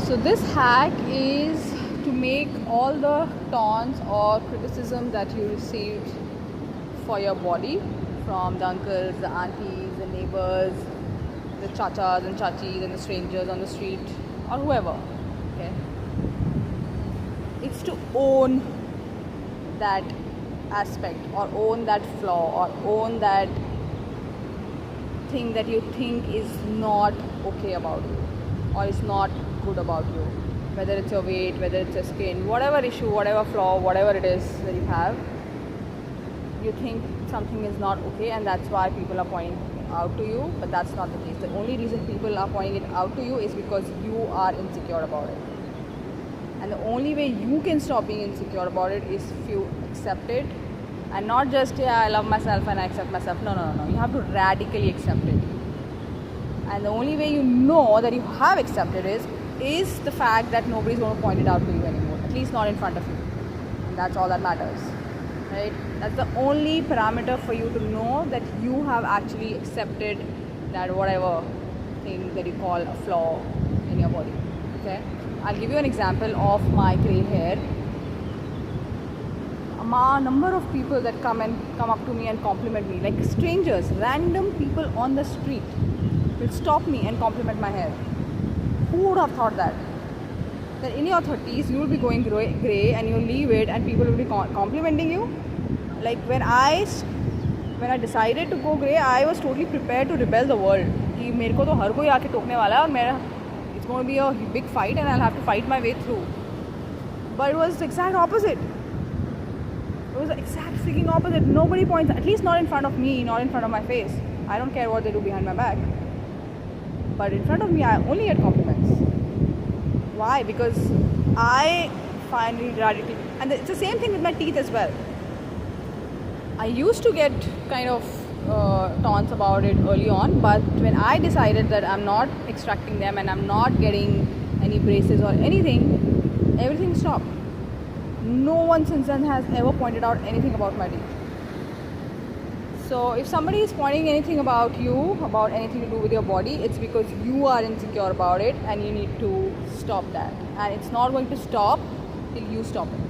So this hack is to make all the taunts or criticism that you received for your body from the uncles, the aunties, the neighbors, the chachas and chachis and the strangers on the street or whoever. Okay, it's to own that aspect or own that flaw or own that thing that you think is not okay about you or is not good about you, whether it's your weight, whether it's your skin, whatever issue, whatever flaw, whatever it is that you have, you think something is not okay and that's why people are pointing out to you, but that's not the case. The only reason people are pointing it out to you is because you are insecure about it. And the only way you can stop being insecure about it is if you accept it. And not just, yeah, I love myself and I accept myself. No. You have to radically accept it. And the only way you know that you have accepted is the fact that nobody's going to point it out to you anymore. At least not in front of you. And that's all that matters. Right? That's the only parameter for you to know that you have actually accepted that whatever thing that you call a flaw in your body. Okay? I'll give you an example of my grey hair. A number of people that come up to me and compliment me, like strangers, random people on the street will stop me and compliment my hair. Who would have thought that in your 30s you will be going grey and you'll leave it and people will be complimenting you? Like when I decided to go grey, I was totally prepared to rebel the world. कि मेरे को तो हर कोई आके टोकने वाला है और मेरा it's going to be a big fight and I'll have to fight my way through. But it was the exact opposite. It was the exact freaking opposite. Nobody points, at least not in front of me, not in front of my face. I don't care what they do behind my back. But in front of me, I only get compliments. Why? Because I finally radically... And it's the same thing with my teeth as well. I used to get kind of taunts about it early on, but when I decided that I'm not extracting them and I'm not getting any braces or anything, everything stopped. No one since then has ever pointed out anything about my teeth. So if somebody is pointing anything about you, about anything to do with your body, it's because you are insecure about it and you need to stop that. And it's not going to stop till you stop it.